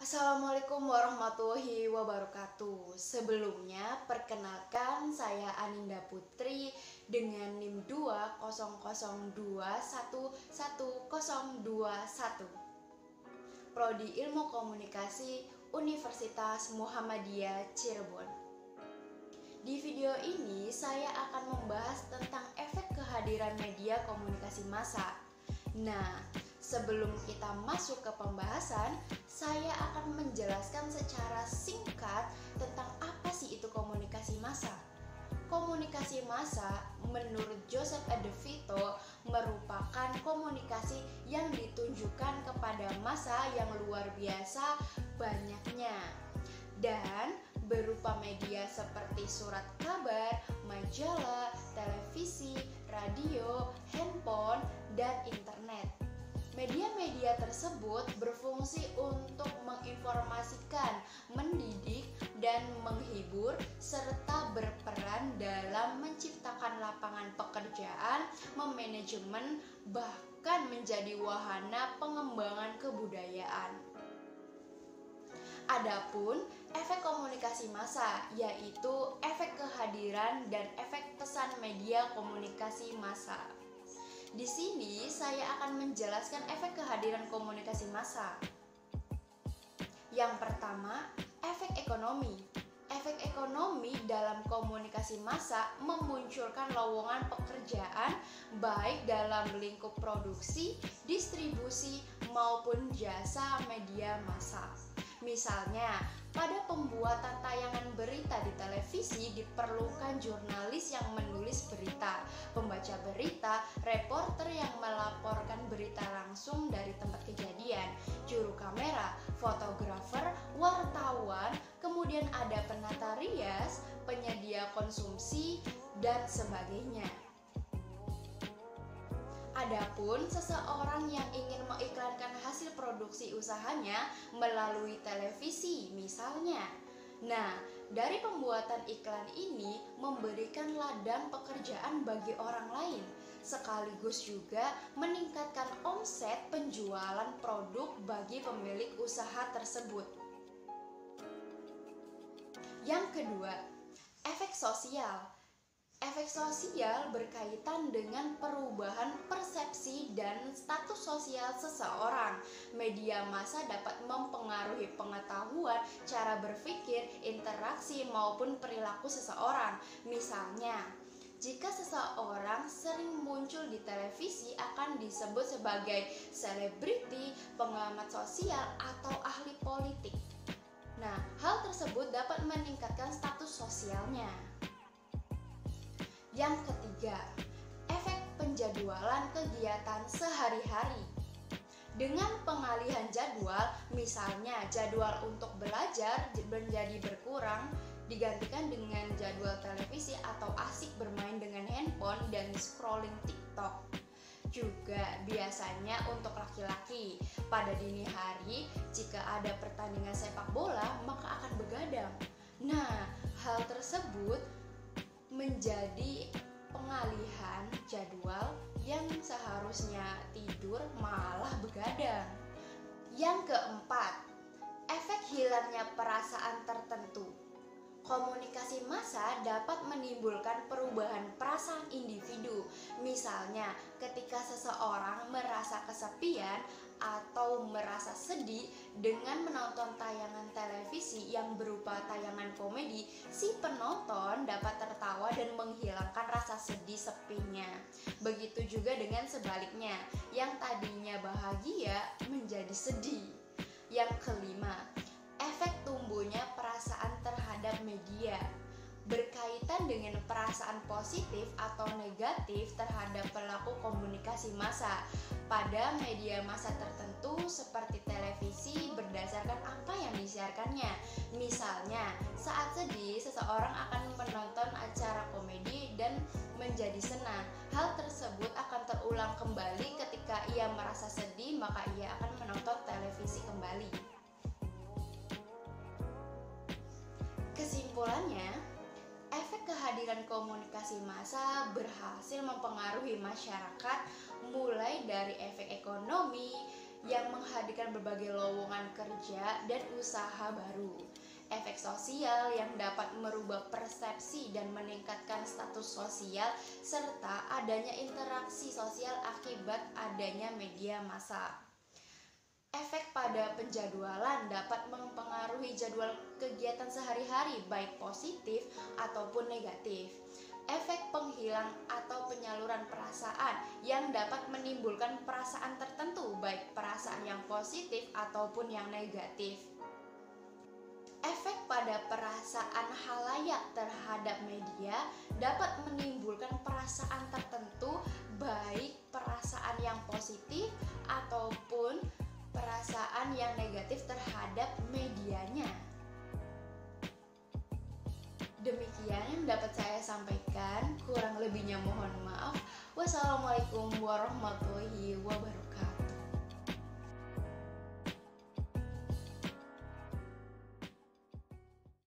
Assalamualaikum warahmatullahi wabarakatuh. Sebelumnya, perkenalkan saya Aninda Putri dengan NIM 200211121. Prodi Ilmu Komunikasi Universitas Muhammadiyah Cirebon. Di video ini saya akan membahas tentang efek kehadiran media komunikasi massa. Nah, sebelum kita masuk ke pembahasan, saya akan menjelaskan secara singkat tentang apa sih itu komunikasi massa. Komunikasi massa menurut Joseph De Vito merupakan komunikasi yang ditunjukkan kepada massa yang luar biasa banyaknya dan berupa media seperti surat kabar, majalah, televisi, radio, handphone, dan internet. Media-media tersebut berfungsi untuk menginformasikan, mendidik, dan menghibur, serta berperan dalam menciptakan lapangan pekerjaan, memanajemen, bahkan menjadi wahana pengembangan kebudayaan. Adapun efek komunikasi massa yaitu efek kehadiran dan efek pesan media komunikasi massa. Di sini saya akan menjelaskan efek kehadiran komunikasi massa. Yang pertama, efek ekonomi. Efek ekonomi dalam komunikasi massa memunculkan lowongan pekerjaan baik dalam lingkup produksi, distribusi, maupun jasa media massa. Misalnya, pada pembuatan tayangan berita di televisi diperlukan jurnalis yang menulis berita, pembaca berita, reporter yang melaporkan berita langsung dari tempat kejadian, juru kamera, fotografer, wartawan, kemudian ada penata rias, penyedia konsumsi, dan sebagainya. Adapun seseorang yang ingin mengiklankan hasil produksi usahanya melalui televisi misalnya. Nah, dari pembuatan iklan ini memberikan ladang pekerjaan bagi orang lain, sekaligus juga meningkatkan omset penjualan produk bagi pemilik usaha tersebut. Yang kedua, efek sosial. Efek sosial berkaitan dengan perubahan persepsi dan status sosial seseorang. Media massa dapat mempengaruhi pengetahuan, cara berpikir, interaksi maupun perilaku seseorang. Misalnya, jika seseorang sering muncul di televisi akan disebut sebagai selebriti, pengamat sosial, atau ahli politik. Nah, hal tersebut dapat meningkatkan status sosialnya. Yang ketiga, efek penjadwalan kegiatan sehari-hari. Dengan pengalihan jadwal, misalnya jadwal untuk belajar menjadi berkurang, digantikan dengan jadwal televisi atau asik bermain dengan handphone dan scrolling TikTok. Juga biasanya untuk laki-laki, pada dini hari jika ada pertandingan sepak bola maka akan begadang. Nah, hal tersebut menjadi pengalihan jadwal yang seharusnya tidur malah begadang. Yang keempat, efek hilangnya perasaan tertentu. Komunikasi massa dapat menimbulkan perubahan perasaan individu. Misalnya, ketika seseorang merasa kesepian atau merasa sedih dengan menonton tayangan televisi yang berupa tayangan komedi, si penonton dapat tertawa dan menghilangkan rasa sedih sepinya. Begitu juga dengan sebaliknya, yang tadinya bahagia menjadi sedih. Yang kelima, efek tumbuhnya perasaan terhadap media. Berkaitan dengan perasaan positif atau negatif terhadap pelaku komunikasi massa pada media massa tertentu seperti televisi berdasarkan apa yang disiarkannya. Misalnya, saat sedih seseorang akan menonton acara komedi dan menjadi senang. Hal tersebut akan terulang kembali ketika ia merasa sedih, maka ia akan menonton televisi kembali. Kesimpulannya, efek kehadiran komunikasi massa berhasil mempengaruhi masyarakat mulai dari efek ekonomi yang menghadirkan berbagai lowongan kerja dan usaha baru. Efek sosial yang dapat merubah persepsi dan meningkatkan status sosial, serta adanya interaksi sosial akibat adanya media massa. Efek pada penjadwalan dapat mempengaruhi jadwal kegiatan sehari-hari, baik positif ataupun negatif. Efek penghilang atau penyaluran perasaan yang dapat menimbulkan perasaan tertentu, baik perasaan yang positif ataupun yang negatif. Efek pada perasaan halayak terhadap media dapat menimbulkan perasaan tertentu, baik perasaan yang positif ataupun perasaan yang negatif terhadap medianya. Demikian yang dapat saya sampaikan, kurang lebihnya mohon maaf. Wassalamualaikum warahmatullahi wabarakatuh.